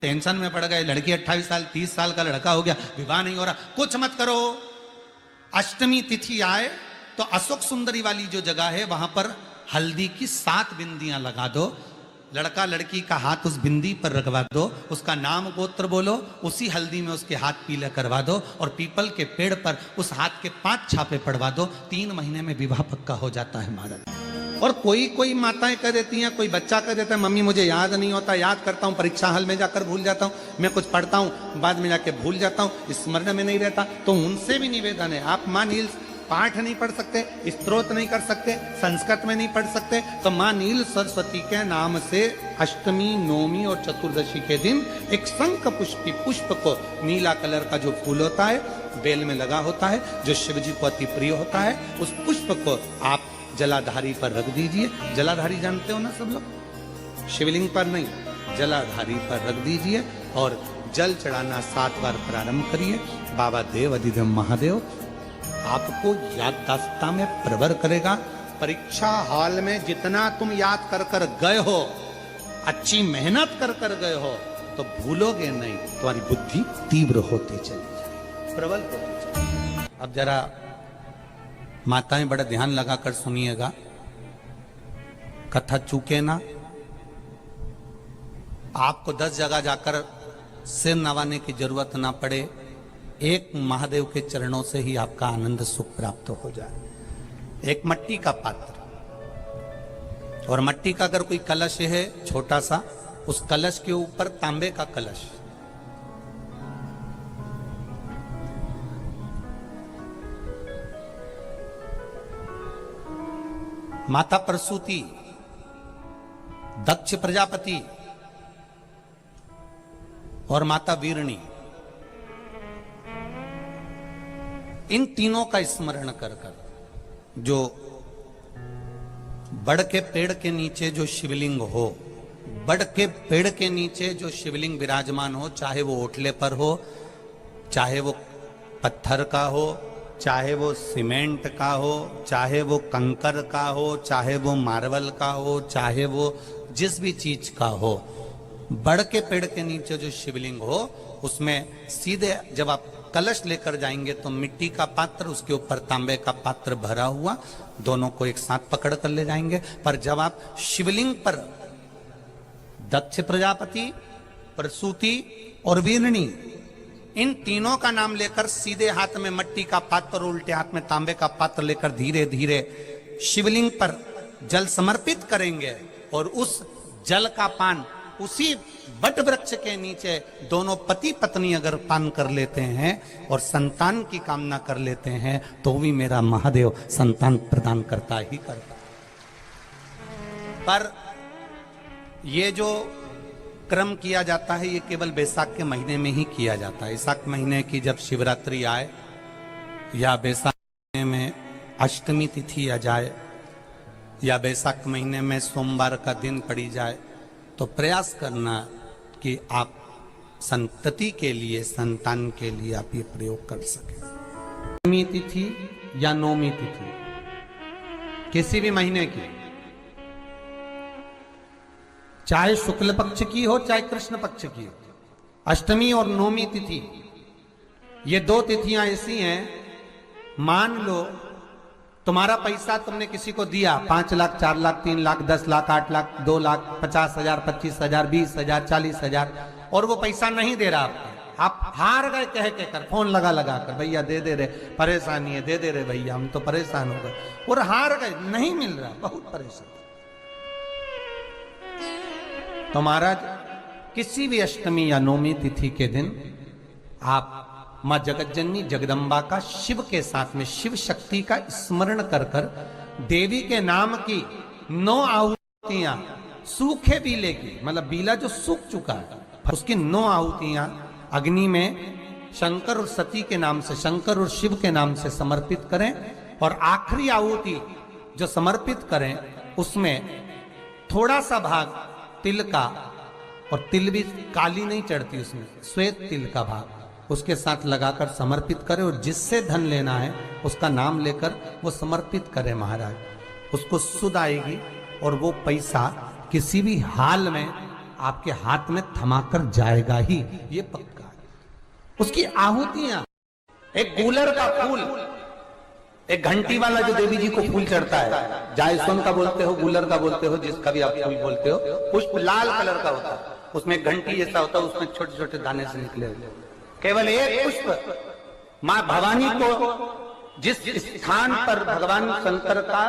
Tension में पड़ गए, लड़की 28 साल 30 साल का लड़का हो गया, विवाह नहीं हो रहा, कुछ मत करो। अष्टमी तिथि आए तो अशोक सुंदरी वाली जो जगह है वहां पर हल्दी की 7 बिंदियां लगा दो, लड़का लड़की का हाथ उस बिंदी पर रखवा दो, उसका नाम गोत्र बोलो, उसी हल्दी में उसके हाथ पीले करवा दो और पीपल के पेड़ पर उस हाथ के 5 छापे पड़वा दो। 3 महीने में विवाह पक्का हो जाता है महाराज। और कोई माताएं कह देती हैं, कोई बच्चा कह देता है मम्मी मुझे याद नहीं होता, याद करता हूँ परीक्षा हॉल में जाकर भूल जाता हूँ, मैं कुछ पढ़ता हूँ बाद में जाके भूल जाता हूँ, स्मरण में नहीं रहता। तो उनसे भी निवेदन है, आप माँ नील पाठ नहीं पढ़ सकते, स्तोत्र नहीं कर सकते, संस्कृत में नहीं पढ़ सकते, तो माँ नील सरस्वती के नाम से अष्टमी नवमी और चतुर्दशी के दिन एक शंख पुष्पी पुष्प को, नीला कलर का जो फूल होता है बेल में लगा होता है, जो शिव जी को अति प्रिय होता है, उस पुष्प को आप जलाधारी पर रख दीजिए। जलाधारी जानते हो ना सब लोग, शिवलिंग पर नहीं, जलाधारी पर रख दीजिए और जल चढ़ाना 7 बार प्रारंभ करिए। बाबा देव अधिदेव महादेव आपको याददाश्तता में प्रवर करेगा। परीक्षा हॉल में जितना तुम याद कर कर गए हो, अच्छी मेहनत कर कर गए हो, तो भूलोगे नहीं, तुम्हारी बुद्धि तीव्र होती चली जाए, प्रबल होती चली। अब जरा माताएं बड़ा ध्यान लगाकर सुनिएगा, कथा चूके ना। आपको 10 जगह जाकर सिर नवाने की जरूरत ना पड़े, एक महादेव के चरणों से ही आपका आनंद सुख प्राप्त हो जाए। एक मट्टी का पात्र, और मट्टी का अगर कोई कलश है छोटा सा, उस कलश के ऊपर तांबे का कलश, माता प्रसूति, दक्ष प्रजापति और माता वीरणी, इन तीनों का स्मरण कर कर, जो बड़ के पेड़ के नीचे जो शिवलिंग हो, बड़ के पेड़ के नीचे जो शिवलिंग विराजमान हो, चाहे वो ओटले पर हो, चाहे वो पत्थर का हो, चाहे वो सीमेंट का हो, चाहे वो कंकर का हो, चाहे वो मार्बल का हो, चाहे वो जिस भी चीज का हो, बड़ के पेड़ के नीचे जो शिवलिंग हो, उसमें सीधे जब आप कलश लेकर जाएंगे तो मिट्टी का पात्र, उसके ऊपर तांबे का पात्र भरा हुआ, दोनों को एक साथ पकड़ कर ले जाएंगे। पर जब आप शिवलिंग पर दक्ष प्रजापति, प्रसूति और वीरणी, इन तीनों का नाम लेकर सीधे हाथ में मट्टी का पात्र और उल्टे हाथ में तांबे का पात्र लेकर धीरे धीरे शिवलिंग पर जल समर्पित करेंगे, और उस जल का पान उसी वट वृक्ष के नीचे दोनों पति पत्नी अगर पान कर लेते हैं और संतान की कामना कर लेते हैं, तो भी मेरा महादेव संतान प्रदान करता ही करता। पर ये जो क्रम किया जाता है, ये केवल बैसाख के महीने में ही किया जाता है। बैसाख महीने की जब शिवरात्रि आए या बैसाख महीने में अष्टमी तिथि आ जाए या बैसाख महीने में सोमवार का दिन पड़ी जाए, तो प्रयास करना कि आप संतति के लिए, संतान के लिए आप ये प्रयोग कर सके। अष्टमी तिथि या नवमी तिथि किसी भी महीने की, चाहे शुक्ल पक्ष की हो चाहे कृष्ण पक्ष की हो, अष्टमी और नवमी तिथि, ये 2 तिथियां ऐसी हैं, मान लो तुम्हारा पैसा तुमने किसी को दिया, 5 लाख 4 लाख 3 लाख 10 लाख 8 लाख 2 लाख 50,000 25,000 20,000 40,000, और वो पैसा नहीं दे रहा आपको, आप हार गए कह के कर, फोन लगा लगा कर, भैया दे दे रहे, परेशानी है, दे दे रहे भैया, हम तो परेशान हो गए, और हार गए, नहीं मिल रहा, बहुत परेशान। तो महाराज किसी भी अष्टमी या नवमी तिथि के दिन आप मां जगतजननी जगदम्बा का शिव के साथ में, शिव शक्ति का स्मरण कर कर, देवी के नाम की 9 आहुतियां, सूखे बीले की, मतलब बीला जो सूख चुका है, उसकी 9 आहुतियां अग्नि में शंकर और सती के नाम से, शंकर और शिव के नाम से समर्पित करें, और आखिरी आहुति जो समर्पित करें उसमें थोड़ा सा भाग तिल का, और तिल भी काली नहीं चढ़ती उसमें, श्वेत तिल का भाग उसके साथ लगाकर समर्पित करें, और जिससे धन लेना है उसका नाम लेकर वो समर्पित करें महाराज, उसको सुध आएगी, और वो पैसा किसी भी हाल में आपके हाथ में थमाकर जाएगा ही, ये पक्का है। उसकी आहुतियां, एक गूलर का फूल, एक घंटी वाला जो देवी जी को फूल चढ़ता है, जायसोन का बोलते हो, गूलर का बोलते हो, जिसका भी आप फूल बोलते हो, पुष्प लाल कलर का होता है, उसमें एक घंटी जैसा होता है, उसमें छोटे छोटे दाने से निकले हुए, केवल एक पुष्प मां भवानी को जिस स्थान पर भगवान शंकर का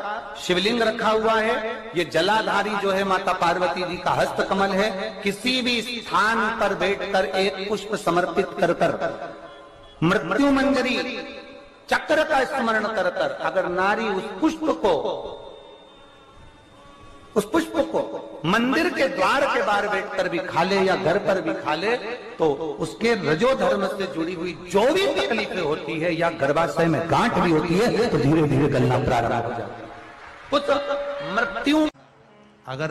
शिवलिंग रखा हुआ है, ये जलाधारी जो है माता पार्वती जी का हस्त कमल है, किसी भी स्थान पर बैठकर एक पुष्प समर्पित कर कर मृत्यु मंजरी चक्र का स्मरण कर कर अगर नारी उस पुष्प को मंदिर के द्वार के बाहर बैठकर भी खा ले या घर पर भी खा ले, तो उसके रजो धर्म से जुड़ी हुई जो भी तकलीफें होती है या गर्भाशय में गांठ भी होती है, तो धीरे धीरे गलना प्रारंभ हो जाता है। उस मृत्यु, अगर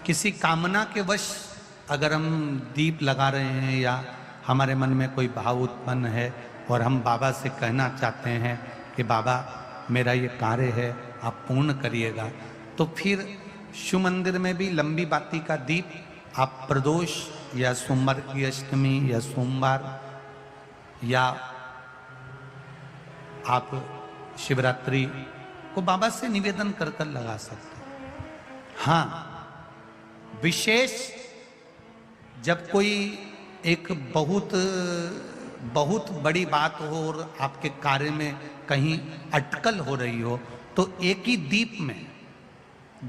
किसी कामना के वश अगर हम दीप लगा रहे हैं या हमारे मन में कोई भाव उत्पन्न है और हम बाबा से कहना चाहते हैं कि बाबा मेरा ये कार्य है, आप पूर्ण करिएगा, तो फिर शिव मंदिर में भी लंबी बाती का दीप आप प्रदोष या सोमवार की अष्टमी या सोमवार या आप शिवरात्रि को बाबा से निवेदन कर कर लगा सकते हैं। हाँ, विशेष जब कोई एक बहुत बड़ी बात हो और आपके कार्य में कहीं अटकल हो रही हो, तो एक ही दीप में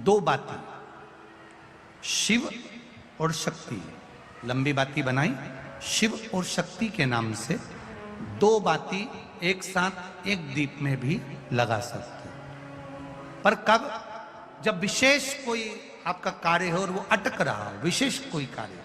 दो बाती, शिव और शक्ति, लंबी बाती बनाई शिव और शक्ति के नाम से, दो बाती एक साथ एक दीप में भी लगा सकते हैं। पर कब? जब विशेष कोई आपका कार्य हो और वो अटक रहा हो, विशेष कोई कार्य,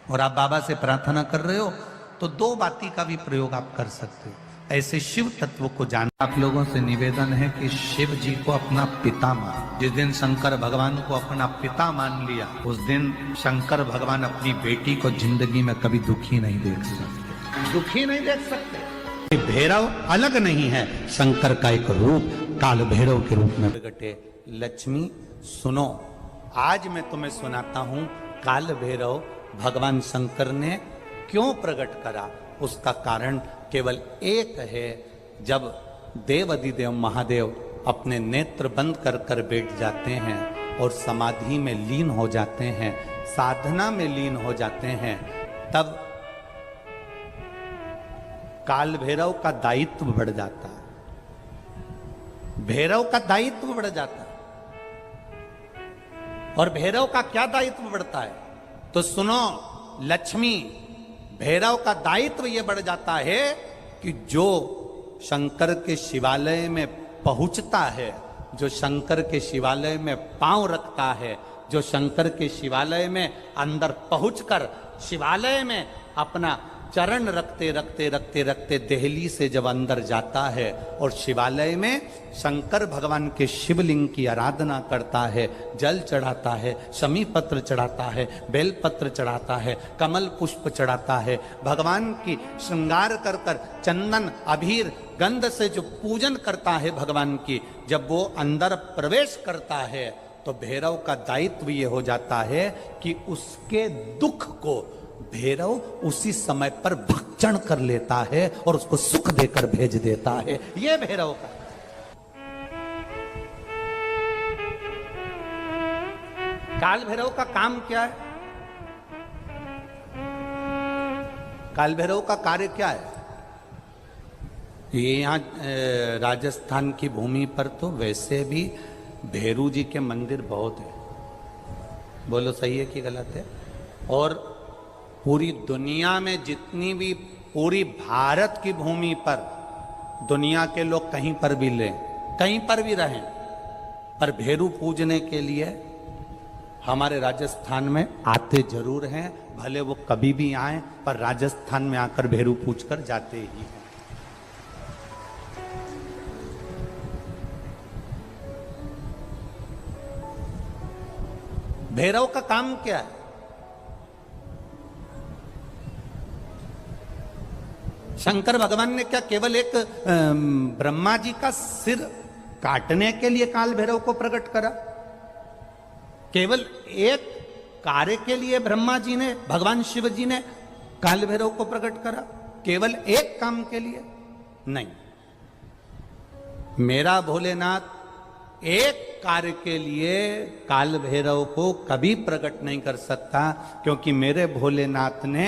और आप बाबा से प्रार्थना कर रहे हो, तो दो बाती का भी प्रयोग आप कर सकते हो। ऐसे शिव तत्व को जान, आप लोगों से निवेदन है कि शिव जी को अपना पिता मान। जिस दिन शंकर भगवान को अपना पिता मान लिया, उस दिन शंकर भगवान अपनी बेटी को जिंदगी में कभी दुखी नहीं देख सकते, दुखी नहीं देख सकते। भैरव अलग नहीं है, शंकर का एक रूप काल भैरव के रूप में प्रगटे। लक्ष्मी सुनो, आज मैं तुम्हें सुनाता हूं काल भैरव भगवान शंकर ने क्यों प्रकट करा। उसका कारण केवल एक है, जब देव अधिदेव महादेव अपने नेत्र बंद कर कर बैठ जाते हैं और समाधि में लीन हो जाते हैं, साधना में लीन हो जाते हैं, तब काल भैरव का दायित्व बढ़ जाता है। भैरव का दायित्व बढ़ जाता है। और भैरव का क्या दायित्व बढ़ता है? तो सुनो लक्ष्मी, भैरव का दायित्व यह बढ़ जाता है कि जो शंकर के शिवालय में पहुंचता है, जो शंकर के शिवालय में पांव रखता है, जो शंकर के शिवालय में अंदर पहुंचकर शिवालय में अपना चरण रखते रखते रखते रखते देहली से जब अंदर जाता है और शिवालय में शंकर भगवान के शिवलिंग की आराधना करता है, जल चढ़ाता है, शमी पत्र चढ़ाता है, बेल पत्र चढ़ाता है, कमल पुष्प चढ़ाता है, भगवान की श्रृंगार कर कर चंदन अबीर गंध से जो पूजन करता है भगवान की, जब वो अंदर प्रवेश करता है, तो भैरव का दायित्व ये हो जाता है कि उसके दुख को भैरव उसी समय पर भक्षण कर लेता है और उसको सुख देकर भेज देता है। ये भैरव का। काल भैरव का काम क्या है? काल भैरव का कार्य क्या है? ये यहाँ राजस्थान की भूमि पर तो वैसे भी भैरू जी के मंदिर बहुत है, बोलो सही है कि गलत है? और पूरी दुनिया में जितनी भी, पूरी भारत की भूमि पर दुनिया के लोग कहीं पर भी लें, कहीं पर भी रहें, पर भैरू पूजने के लिए हमारे राजस्थान में आते जरूर हैं। भले वो कभी भी आए, पर राजस्थान में आकर भैरू पूज कर जाते ही हैं। भैरव का काम क्या है? शंकर भगवान ने क्या केवल एक ब्रह्मा जी का सिर काटने के लिए काल भैरव को प्रकट करा? केवल एक कार्य के लिए ब्रह्मा जी ने, भगवान शिव जी ने काल भैरव को प्रकट करा? केवल एक काम के लिए? नहीं, मेरा भोलेनाथ एक कार्य के लिए काल भैरव को कभी प्रकट नहीं कर सकता, क्योंकि मेरे भोलेनाथ ने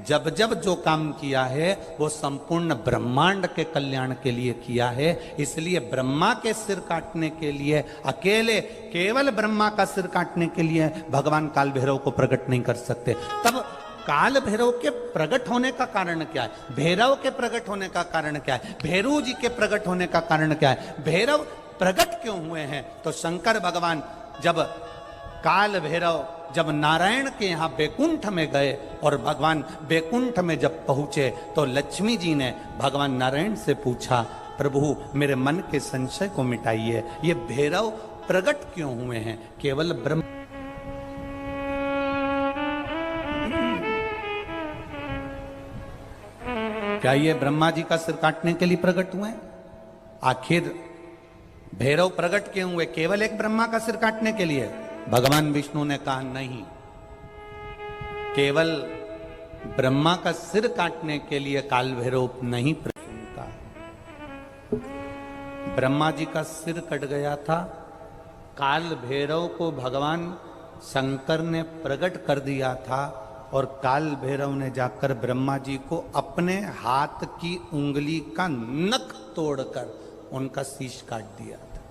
जब जब जो काम किया है वो संपूर्ण ब्रह्मांड के कल्याण के लिए किया है। इसलिए ब्रह्मा के सिर काटने के लिए, अकेले केवल ब्रह्मा का सिर काटने के लिए भगवान काल भैरव को प्रकट नहीं कर सकते। तब काल भैरव के प्रकट होने का कारण क्या है? भैरव के प्रकट होने का कारण क्या है? भैरव जी के प्रकट होने का कारण क्या है? भैरव प्रकट क्यों हुए हैं? तो शंकर भगवान जब काल भैरव जब नारायण के यहां बैकुंठ में गए और भगवान बैकुंठ में जब पहुंचे तो लक्ष्मी जी ने भगवान नारायण से पूछा, प्रभु मेरे मन के संशय को मिटाइए, ये भैरव प्रकट क्यों हुए हैं? केवल ब्रह्म। क्या ये ब्रह्मा जी का सिर काटने के लिए प्रकट हुए? आखिर भैरव प्रकट क्यों हुए? केवल एक ब्रह्मा का सिर काटने के लिए? भगवान विष्णु ने कहा नहीं, केवल ब्रह्मा का सिर काटने के लिए काल भैरव नहीं प्रकट हुआ। ब्रह्मा जी का सिर कट गया था, काल भैरव को भगवान शंकर ने प्रकट कर दिया था और काल भैरव ने जाकर ब्रह्मा जी को अपने हाथ की उंगली का नख तोड़कर उनका शीश काट दिया था।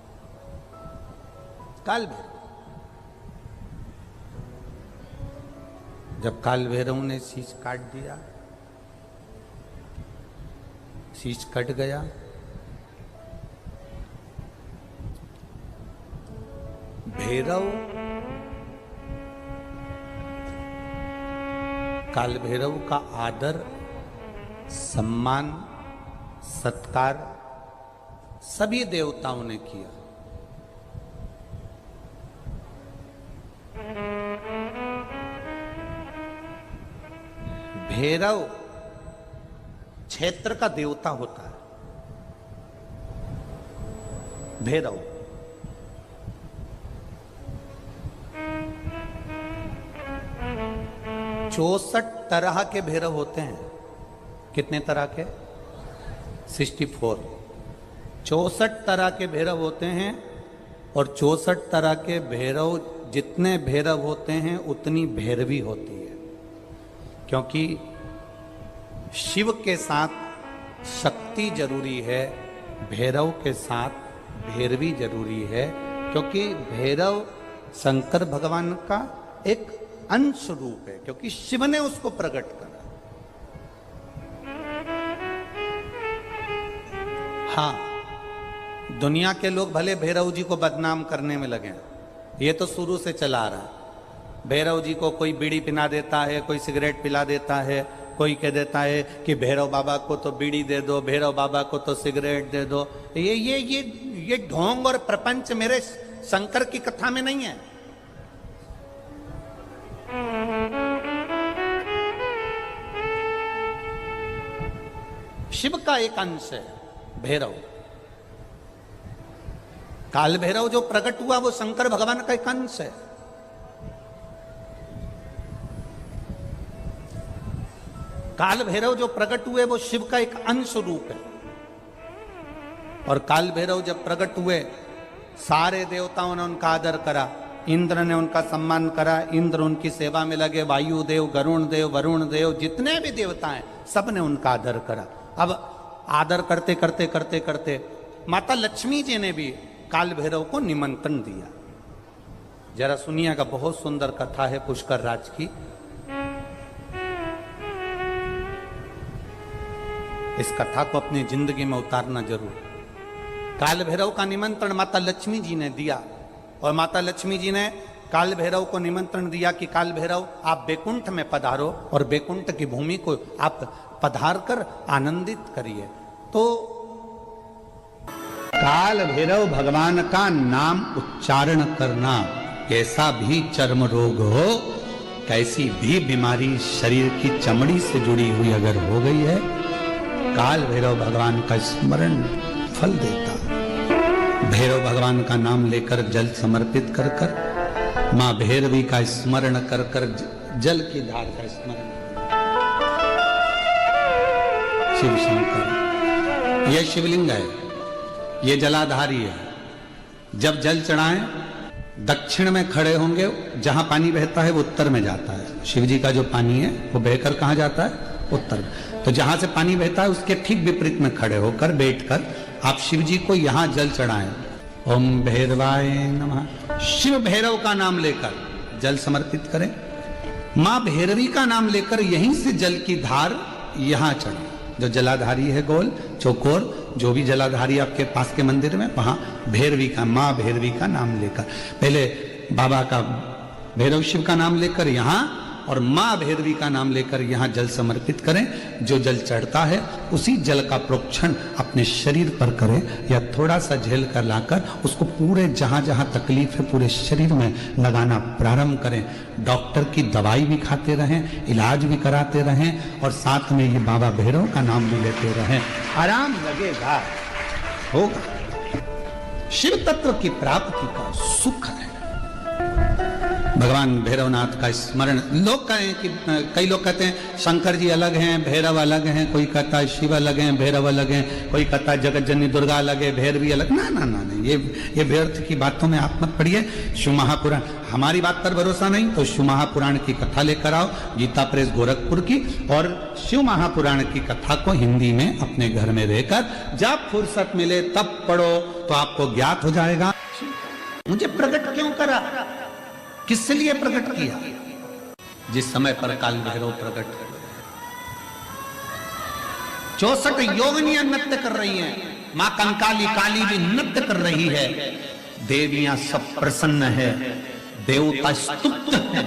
काल भैरव, जब काल भैरव ने शीश काट दिया, शीश कट गया, भैरव काल भैरव का आदर, सम्मान, सत्कार सभी देवताओं ने किया। भैरव क्षेत्र का देवता होता है। भैरव चौसठ तरह के भैरव होते हैं। कितने तरह के? 64। 64 तरह के भैरव होते हैं और 64 तरह के भैरव, जितने भैरव होते हैं उतनी भैरवी होती है, क्योंकि शिव के साथ शक्ति जरूरी है, भैरव के साथ भैरवी जरूरी है, क्योंकि भैरव शंकर भगवान का एक अंश रूप है, क्योंकि शिव ने उसको प्रकट करा। हाँ, दुनिया के लोग भले भैरव जी को बदनाम करने में लगे, ये तो शुरू से चला आ रहा। भैरव जी को कोई बीड़ी पिला देता है, कोई सिगरेट पिला देता है, कोई कह देता है कि भैरव बाबा को तो बीड़ी दे दो, भैरव बाबा को तो सिगरेट दे दो। ये ढोंग और प्रपंच मेरे शंकर की कथा में नहीं है। शिव का एक अंश है भैरव। काल भैरव जो प्रकट हुआ वो शंकर भगवान का एक अंश है। काल भैरव जो प्रकट हुए वो शिव का एक अंश रूप है। और काल भैरव जब प्रकट हुए, सारे देवताओं ने उनका आदर करा, इंद्र ने उनका सम्मान करा, इंद्र उनकी सेवा में लगे, वायु देव, गरुण देव, वरुण देव, जितने भी देवता हैं सब ने उनका आदर करा। अब आदर करते करते करते करते माता लक्ष्मी जी ने भी काल भैरव को निमंत्रण दिया। जरा सुनिएगा, बहुत सुंदर कथा है पुष्कर राज की। इस कथा को अपनी जिंदगी में उतारना जरूर। काल भैरव का निमंत्रण माता लक्ष्मी जी ने दिया और माता लक्ष्मी जी ने काल भैरव को निमंत्रण दिया कि काल भैरव आप बैकुंठ में पधारो और बैकुंठ की भूमि को आप पधार कर आनंदित करिए। तो काल भैरव भगवान का नाम उच्चारण करना, कैसा भी चर्म रोग हो, कैसी भी बीमारी शरीर की चमड़ी से जुड़ी हुई अगर हो गई है, काल भैरव भगवान का स्मरण फल देता। भैरव भगवान का नाम लेकर जल समर्पित कर कर मां भैरवी का स्मरण कर कर जल की धार का स्मरण। शिव शंकर, यह शिवलिंग है, यह जलाधारी है। जब जल चढ़ाएं, दक्षिण में खड़े होंगे, जहां पानी बहता है वो उत्तर में जाता है। शिव जी का जो पानी है वो बहकर कहां जाता है? उत्तर में। तो जहां से पानी बहता है उसके ठीक विपरीत में खड़े होकर बैठकर आप शिव जी को यहां जल चढ़ाएं। ओम भैरवाय नमः, शिव भैरव का नाम लेकर जल समर्पित करें। मां भैरवी का नाम लेकर यहीं से जल की धार यहां चढ़े। जो जलाधारी है गोल चौकोर, जो भी जलाधारी आपके पास के मंदिर में, वहां भैरवी का, मां भैरवी का नाम लेकर, पहले बाबा का भैरव शिव का नाम लेकर यहां और मां भैरवी का नाम लेकर यहां जल समर्पित करें। जो जल चढ़ता है उसी जल का प्रोक्षण अपने शरीर पर करें या थोड़ा सा झेल कर लाकर उसको पूरे जहां जहां तकलीफ है पूरे शरीर में लगाना प्रारंभ करें। डॉक्टर की दवाई भी खाते रहें, इलाज भी कराते रहें और साथ में ये बाबा भैरव का नाम भी लेते रहें। आराम लगेगा, होगा। शिव तत्व की प्राप्ति का सुख है। भगवान भैरवनाथ का स्मरण। लोग कहें कि कई लोग कहते हैं शंकर जी अलग हैं, भैरव अलग हैं, कोई कहता है शिव अलग हैं, भैरव अलग हैं, कोई कहता है जगत जननी दुर्गा अलग है, भैरवी अलग। ना ना ना ना, ये व्यर्थ की बातों में आप मत पड़िए। शिव महापुराण, हमारी बात पर भरोसा नहीं तो शिव महापुराण की कथा लेकर आओ, गीता प्रेस गोरखपुर की, और शिव महापुराण की कथा को हिंदी में अपने घर में रहकर जब फुर्सत मिले तब पढ़ो तो आपको ज्ञात हो जाएगा मुझे प्रकट क्यों करा, किस लिए प्रकट किया। जिस समय पर काल भैरव प्रकट कर 64 योगिनियां नृत्य कर रही हैं, मां कंकाली काली भी नृत्य कर रही है, देवियां सब प्रसन्न है, देवता स्तुत है।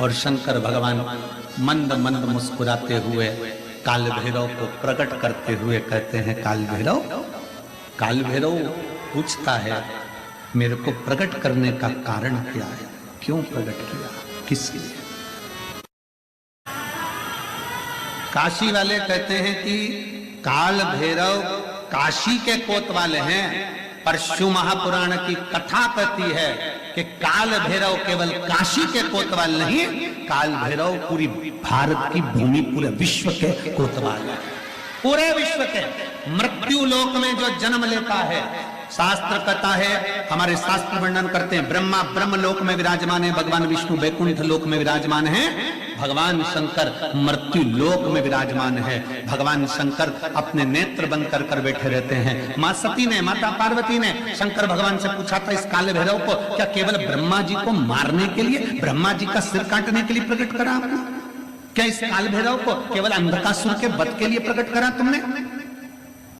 और शंकर भगवान मंद मंद मुस्कुराते हुए काल भैरव को प्रकट करते हुए कहते हैं, काल भैरव पूछता है मेरे को प्रकट करने का कारण क्या है, क्यों प्रकट किया, किस लिए। काशी वाले कहते हैं कि काल भैरव काशी के कोतवाले हैं, पर शिव महापुराण की कथा कहती है कि काल भैरव केवल काशी के कोतवाल नहीं, काल भैरव पूरी भारत की भूमि, पूरे विश्व के कोतवाल है। पूरे विश्व के मृत्यु लोक में जो जन्म लेता है, शास्त्र कहता है, हमारे शास्त्र वर्णन करते हैं, ब्रह्मा ब्रह्म लोक में विराजमान है, भगवान विष्णु वैकुंठ लोक में विराजमान है, भगवान शंकर मृत्यु लोक में विराजमान है। भगवान शंकर अपने नेत्र बंद कर कर बैठे रहते हैं। मां सती ने, माता पार्वती ने शंकर भगवान से पूछा था इस काल भैरव को क्या केवल ब्रह्मा जी को मारने के लिए, ब्रह्मा जी का सिर काटने के लिए प्रकट करा आपने? क्या इस काल भैरव को केवल अंधकासुर के वध के लिए प्रकट करा तुमने?